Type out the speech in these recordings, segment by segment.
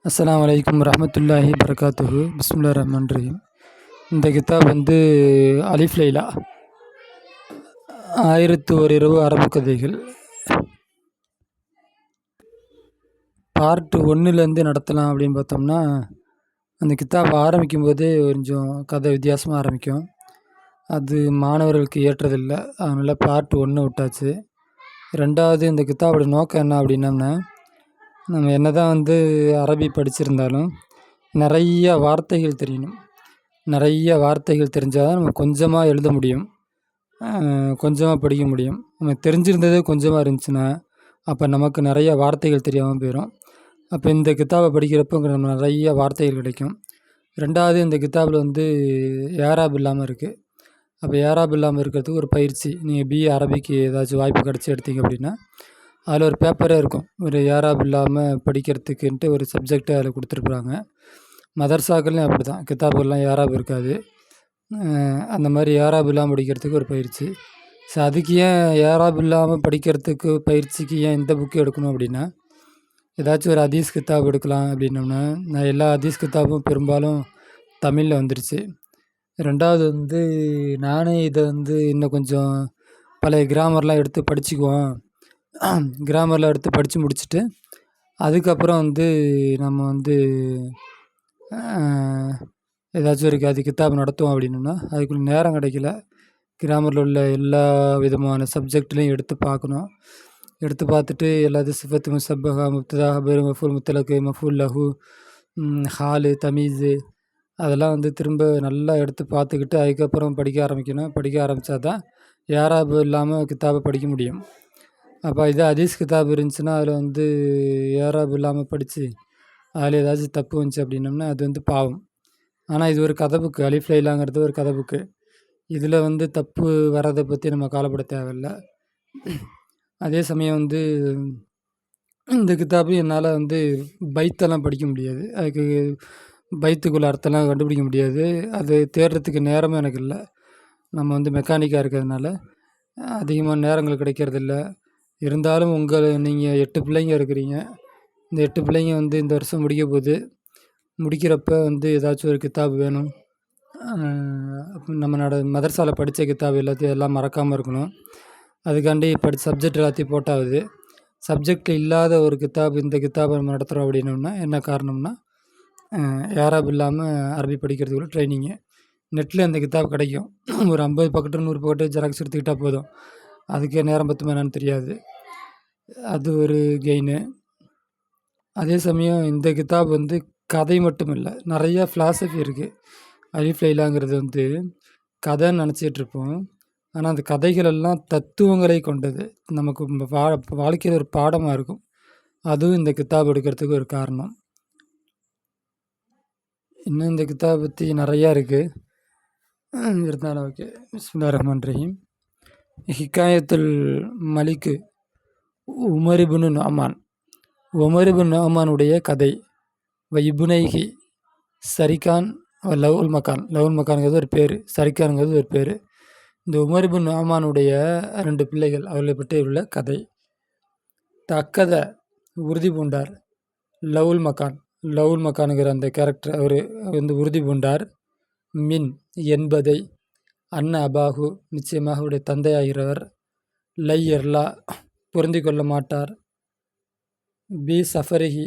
அஸ்ஸலாமு அலைக்கும் வரஹ்மத்துல்லாஹி பரகாத்துஹு. பிஸ்மில்லாஹிர் ரஹ்மானிர் ரஹீம். இந்த கித்தாப் அலிஃப் லைலா 1001 இரவு அரபு கதைகள் பார்ட் 1லேருந்து நடத்தலாம் அப்படின்னு பார்த்தோம்னா, அந்த கித்தாப் ஆரம்பிக்கும் போதே கொஞ்சம் கதை வித்தியாசமாக ஆரம்பிக்கும். அது மாணவர்களுக்கு ஏற்றதில்லை, அதனால் பார்ட் 1 விட்டாச்சு. ரெண்டாவது, இந்த கித்தாபோட நோக்கம் என்ன அப்படின்னம்னா, நம்ம என்ன தான் அரபி படிச்சிருந்தாலும் நிறைய வார்த்தைகள் தெரியணும். நிறைய வார்த்தைகள் தெரிஞ்சால் தான் நம்ம கொஞ்சமாக எழுத முடியும், கொஞ்சமாக படிக்க முடியும். நம்ம தெரிஞ்சிருந்ததே கொஞ்சமாக இருந்துச்சுன்னா அப்போ நமக்கு நிறைய வார்த்தைகள் தெரியாமல் போயிடும். அப்போ இந்த கித்தாபை படிக்கிறப்போ நம்ம நிறைய வார்த்தைகள் கிடைக்கும். ரெண்டாவது, இந்த கித்தாபில் ஏராப் இல்லாமல் இருக்குது. அப்போ ஏராப் இல்லாமல் இருக்கிறதுக்கு ஒரு பயிற்சி. நீங்கள் பிஏ அரபிக்கு ஏதாச்சும் வாய்ப்பு கிடச்சி எடுத்தீங்க அப்படின்னா, அதில் ஒரு பேப்பரே இருக்கும், ஒரு ஏராப் இல்லாமல் படிக்கிறதுக்குன்ட்டு ஒரு சப்ஜெக்டை அதில் கொடுத்துருக்குறாங்க. மதர்சாக்கள்லையும் அப்படி தான், கித்தாபுகள்லாம் ஏராப் இருக்காது. அந்த மாதிரி ஏராப் இல்லாமல் படிக்கிறதுக்கு ஒரு பயிற்சி. ஸோ அதுக்கு ஏன் ஏராப் இல்லாமல் படிக்கிறதுக்கு பயிற்சிக்கு ஏன் இந்த புக்கு எடுக்கணும் அப்படின்னா, ஏதாச்சும் ஒரு ஹதீஸ் கித்தாப் எடுக்கலாம் அப்படின்னோம்னா, நான் எல்லா ஹதீஸ் கித்தாபும் பெரும்பாலும் தமிழில் வந்துருச்சு. ரெண்டாவது நானே இதை இன்னும் கொஞ்சம் பழைய கிராமர்லாம் எடுத்து படிச்சுக்குவோம், கிராமரில் எடுத்து படித்து முடிச்சுட்டு அதுக்கப்புறம் நம்ம ஏதாச்சும் ஒரு அது கித்தாப் நடத்துவோம் அப்படின்னோம்னா அதுக்குள்ள நேரம் கிடைக்கல. கிராமரில் உள்ள எல்லா விதமான சப்ஜெக்ட்லையும் எடுத்து பார்க்கணும். எடுத்து பார்த்துட்டு எல்லாத்தையும் சிஃபத்து முசப்பஹா முப்ததா ஹபர் மஃபூல் முத்தலக்கு மஃபூல் லஹு ஹாலு தமீஸு அதெல்லாம் திரும்ப நல்லா எடுத்து பார்த்துக்கிட்டு அதுக்கப்புறம் படிக்க ஆரம்பிக்கணும். படிக்க ஆரம்பித்தா தான் ஏராப் இல்லாமல் கித்தாபை படிக்க முடியும். அப்போ இதே ஹதீஸ் கித்தாப் இருந்துச்சுன்னா அதில் ஏராப் இல்லாமல் படித்து அதில் ஏதாச்சும் தப்பு வந்துச்சு அப்படின்னோம்னா அது பாவம். ஆனால் இது ஒரு கதை புக்கு, அலிஃப் லைலாங்கிறது ஒரு கதை புக்கு. இதில் தப்பு வர்றதை பற்றி நம்ம கவலைப்பட தேவையில்லை. அதே சமயம் இந்த கித்தாப்பு என்னால் பைத்தெல்லாம் படிக்க முடியாது, அதுக்கு பைத்துக்குள்ள அர்த்தம்லாம் கண்டுபிடிக்க முடியாது. அது தேடுறதுக்கு நேரமும் எனக்கு இல்லை. நம்ம மெக்கானிக்காக இருக்கிறதுனால அதிகமாக நேரங்கள் கிடைக்கிறதில்ல. இருந்தாலும் நீங்கள் 8 பிள்ளைங்க இருக்கிறீங்க. இந்த 8 பிள்ளைங்க இந்த வருஷம் முடிக்க போகுது. முடிக்கிறப்ப ஏதாச்சும் ஒரு கித்தாப் வேணும். நம்மளோட மதரசாவில் படித்த கித்தாப் எல்லாத்தையும் எல்லாம் மறக்காமல் இருக்கணும். அதுக்காண்டி சப்ஜெக்ட் எல்லாத்தையும் போட்டாவது. சப்ஜெக்ட் இல்லாத ஒரு கித்தாப் இந்த கித்தாபை நம்ம நடத்துகிறோம் அப்படின்னோம்னா என்ன காரணம்னா, ஏராப் இல்லாமல் அரபி படிக்கிறதுக்குள்ள ட்ரைனிங்கு. நெட்டில் இந்த கித்தாப் கிடைக்கும். ஒரு 50 பக்கத்து 100 பக்கத்து ஜெராக்ஸ் எடுத்துக்கிட்டால் போதும். அதுக்கே நேரம் பத்துமா என்னன்னு தெரியாது. அது ஒரு கெயின். அதே சமயம் இந்த கித்தாப் கதை மட்டும் இல்லை, நிறையா ஃபிலாசபி இருக்குது. அலிஃப் லைலாங்கிறது கதைன்னு நினச்சிட்ருப்போம். ஆனால் அந்த கதைகள் எல்லாம் தத்துவங்களை கொண்டது, நமக்கு வாழ்க்கையில் ஒரு பாடமாக இருக்கும். அதுவும் இந்த கித்தாப் எடுக்கிறதுக்கு ஒரு காரணம். இன்னும் இந்த கித்தாப் பற்றி நிறையா இருக்குது, இருந்தாலும் ஓகே. பிஸ்மில்லாஹிர் ரஹ்மானிர் Rahim. ஹிக்காயத்துல் Malik Umar ibn Nu'man. Umar ibn நுஅமானுடைய கதை. இப்னைஹி சரிகான் லவுல் மக்கான். லவுல் மக்கானுங்கிறது ஒரு பேர், சரிகானுங்கிறது ஒரு பேர். இந்த உமர் இப்னு நுஅமானுடைய 2 பிள்ளைகள், அவர்களை பற்றி உள்ள கதை. தக்கத உறுதி பூண்டார். லவுல் மக்கான், லவுல் மக்கானுங்கிற அந்த கேரக்டர் அவர் உறுதி பூண்டார். மின் என்பதை, அன்ன அபாஹு நிச்சயமாக அவருடைய தந்தையாகிறவர், லை எர்லா பொருந்தி கொள்ள மாட்டார், பி சஃபரிஹி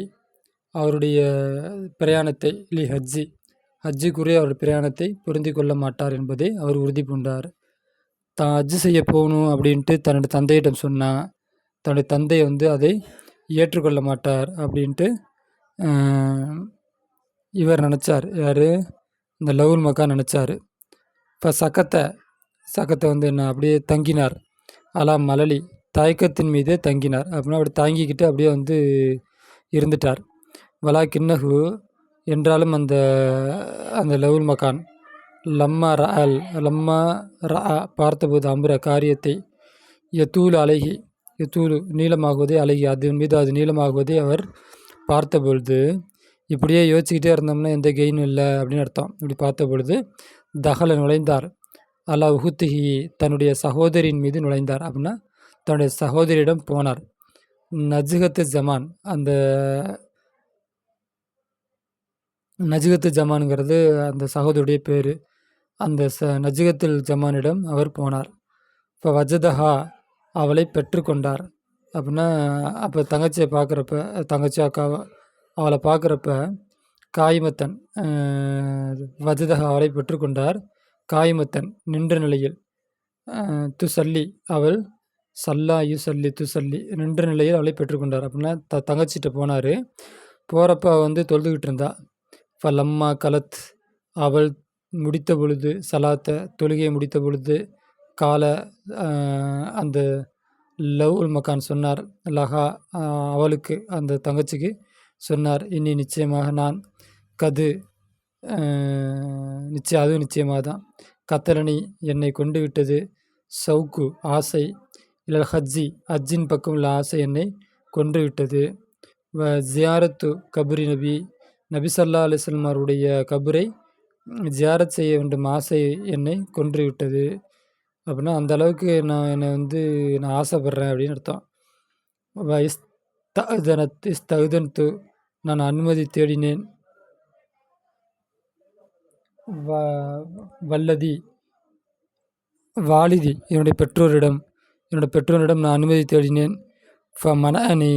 அவருடைய பிரயாணத்தை, லி ஹஜ்ஜி ஹஜ்ஜுக்குரிய அவருடைய பிரயாணத்தை பொருந்தி கொள்ள மாட்டார் என்பதை அவர் உறுதி பூண்டார். தான் ஹஜ்ஜு செய்ய போகணும் அப்படின்ட்டு தன்னுடைய தந்தையிடம் சொன்னால் தன்னுடைய தந்தை அதை ஏற்றுக்கொள்ள மாட்டார் அப்படின்ட்டு இவர் நினச்சார். யார்? இந்த லவுல் மக்கான் நினச்சார். இப்போ சக்கத்தை என்ன அப்படியே தங்கினார். அலா மலலி தயக்கத்தின் மீதே தங்கினார். அப்படின்னா அப்படி தாங்கிக்கிட்டு அப்படியே இருந்துட்டார். வலா கிண்ணஹு என்றாலும் அந்த லவுல் மக்கான் லம்மா ரா பார்த்தபோது அம்புற காரியத்தை, யத்தூல் அழகி யத்தூலு நீளமாகுவதே அழகி அதன் மீது அது நீளமாகுவதை அவர் பார்த்தபொழுது, இப்படியே யோசிச்சுக்கிட்டே இருந்தோம்னா எந்த கெயினும் இல்லை அப்படின்னு அர்த்தம். இப்படி பார்த்த பொழுது தகல நுழைந்தார். அலா உஹுத்திஹி தன்னுடைய சகோதரியின் மீது நுழைந்தார். அப்படின்னா தன்னுடைய சகோதரியிடம் போனார். நஜ்ஹத்து ஜமான் அந்த நஜ்கத்து ஜமானுங்கிறது அந்த சகோதரியுடைய பேர். அந்த நஜ்கத்துல் ஜமானிடம் அவர் போனார். இப்போ வஜதஹா அவளை பெற்றுக்கொண்டார். அப்படின்னா அப்போ தங்கச்சியை பார்க்குறப்ப, தங்கச்சி அக்காவை அவளை பார்க்குறப்ப காயிமத்தன் வஜதஹா அவளை பெற்றுக்கொண்டார். காயிமத்தன் நின்ற நிலையில், துசல்லி அவள், சல்லா யுசல்லி துசல்லி நின்ற நிலையில் அவளை பெற்றுக்கொண்டார். அப்படின்னா தங்கச்சிட்ட போனார். போகிறப்ப அவள் வந்து தொழுதுகிட்டு இருந்தா. ஃபலம்மா கலத் அவள் முடித்த பொழுது, சலாத்த தொழுகையை முடித்த பொழுது, கால அந்த லவ்உல் மக்கான் சொன்னார், லஹா அவளுக்கு, அந்த தங்கச்சிக்கு சொன்னார், இனி நிச்சயமாக நான், கது அதுவும் நிச்சயமாக தான், கத்தலனி என்னை கொண்டு விட்டது, சவுக்கு ஆசை, இல்லை ஹஜ்ஜி ஹஜ்ஜின் பக்கம் உள்ள ஆசை என்னை கொன்று விட்டது, ஜியாரத்து கபுரி நபி ஸல்லல்லாஹு அலைஹி வஸல்லம் அவருடைய கபரை ஜியாரத் செய்ய வேண்டும் ஆசை என்னை கொன்று விட்டது. அப்படின்னா அந்த அளவுக்கு என்னை வந்து நான் ஆசைப்படுறேன் அப்படின்னு அர்த்தம். இஸ்தஅதனத்து நான் அனுமதி தேடினேன். வல்லதி வாலிதி என்னுடைய பெற்றோரிடம் நான் அனுமதி தேடினேன். மனஅனி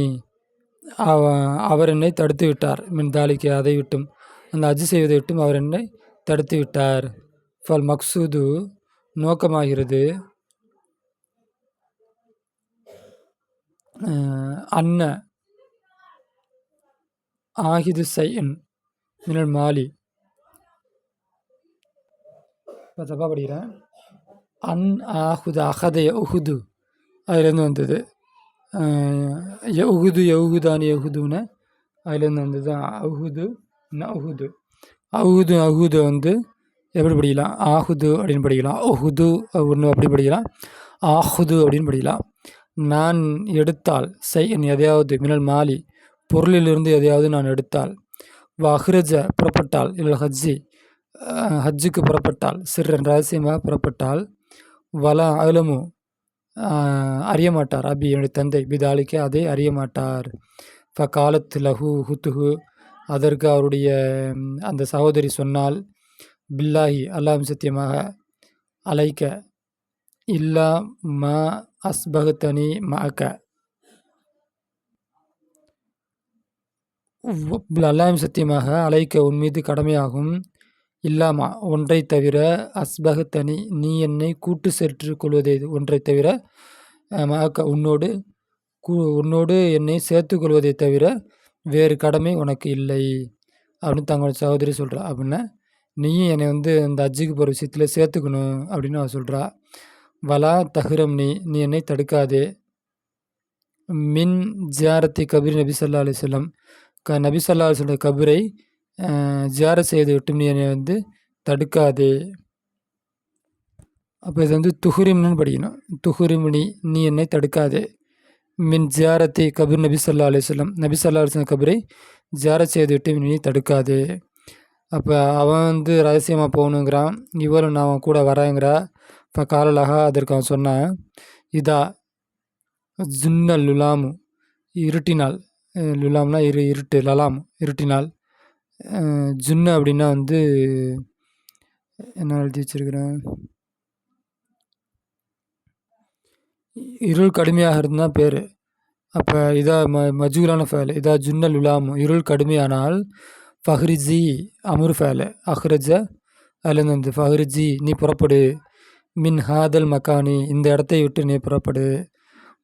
அவர் என்னை தடுத்து விட்டார். மின்தாலிக்கு அதை விட்டும், அந்த ஹஜ் செய்வதை விட்டும் அவர் என்னை தடுத்து விட்டார். ஃபல் மக்சூது நோக்கமாகிறது, அன்ன ஆஹிது சைன் மினல் மாலி, இப்போ தப்பா படிக்கிறேன், அன் ஆஹுது அகதைய உஹுது அதுலேருந்து வந்தது. யஹுதானி யஹுதுன்னு அதுலேருந்து வந்தது. அஹுது நஹுது அஹுது வந்து எப்படி படிக்கலாம், ஆஹுது அப்படின்னு படிக்கலாம், ஒஹுது ஒன்று அப்படி படிக்கலாம், ஆஹுது அப்படின்னு படிக்கலாம். நான் எடுத்தால் எதையாவது, மினல் மாலி பொருளிலிருந்து எதையாவது நான் எடுத்தால், அஹ்ரஜ புறப்பட்டால், இல்லை ஹஜ்ஜுக்கு புறப்பட்டால், சிறன் ரகசியமாக புறப்பட்டால், வலா அலமு அறியமாட்டார், அபி என்னுடைய தந்தை, பிதாலிக்க அதை அறியமாட்டார். காலத்து லஹு ஹுத்துஹு அதற்கு அவருடைய அந்த சகோதரி சொன்னால், பில்லாஹி அல்லாஹ் சத்தியமாக, அலைக்க இல்லா மா அஸ்பகத்தனி மஅக்க அல்லாஹ் சத்தியமாக, அலைக்க உன் மீது கடமையாகும், இல்லாமா ஒன்றை தவிர, அஸ்பகத்தனி நீ என்னை கூட்டு சேர்த்து கொள்வதே ஒன்றை தவிர, மஅக்க உன்னோடு என்னை சேர்த்து கொள்வதை தவிர வேறு கடமை உனக்கு இல்லை அப்படின்னு தங்களோட சகோதரி சொல்கிறா. அப்படின்னா நீயும் என்னை வந்து அந்த ஹஜ்ஜுக்கு போகிற விஷயத்தில் சேர்த்துக்கணும் அப்படின்னு அவள் சொல்கிறா. வலா தஹ்ரம் நீ என்னை தடுக்காதே, மின் ஜியாரத்தி கபீர் நபி ஸல்லல்லாஹு அலைஹி வஸல்லம் நபி ஸல்லல்லாஹு அலைஹி வஸல்லம் கபரை ஜியாரத் செய்து விட்டு நீ என்னை வந்து தடுக்காதே. அப்போ இது வந்து துஹுரிம்னு படிக்கணும். துஹுரிம்னி நீ என்னை தடுக்காதே, மின் ஜியாரத்தி கபீர் நபி ஸல்லல்லாஹு அலைஹி வஸல்லம் நபி ஸல்லல்லாஹு அலைஹி வஸல்லம் கபரை ஜியாரத் செய்து விட்டு நீ தடுக்காதே. அப்போ அவன் வந்து ரகசியமாக போகணுங்கிறான், இவரும் நான் அவன் கூட வரேங்கிறா. இப்போ காலலகா அதற்கு அவன் சொன்னான், இதா ஜுன்னல் லுலாமு இருட்டினால், லுலாம்னா இருட்டு, லலாம் இருட்டினால், ஜுன்னு அப்படின்னா வந்து என்ன எழுதி வச்சிருக்கிறேன், இருள் கடுமையாக இருந்தால் பேர். அப்போ இதா மஜூலான ஃபேல், இதா ஜுன்னல் லுலாமு இருள் கடுமையானால், ஃபஹ்ரிஜி அமுர் ஃபேல், அஹ்ரஜ அதுலேருந்து வந்து ஃபஹ்ரிஜி நீ புறப்படு, மின் ஹாதல் மக்கானி இந்த இடத்தை விட்டு நீ புறப்படு,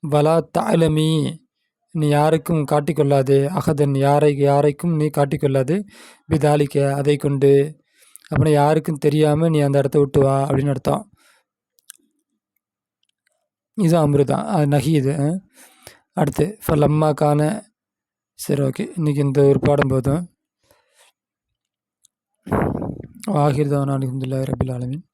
வலா தஅலமி நீ யாருக்கும் காட்டிக்கொள்ளாது, அகதன் யாரைக்கும் நீ காட்டிக்கொள்ளாது, பிதாலிக்க அதை கொண்டு, அப்படின்னா யாருக்கும் தெரியாமல் நீ அந்த இடத்த விட்டு வா அப்படின்னு அர்த்தம். இது அம்ரு தான், அது நகி இது. அடுத்து ஃபலம்மாக்கான, சரி ஓகே, இன்றைக்கி இந்த ஒரு பாடம் போதும். ஆகிர் தான் அல்ஹம்துலில்லாஹி ரப்பில் ஆலமீன்.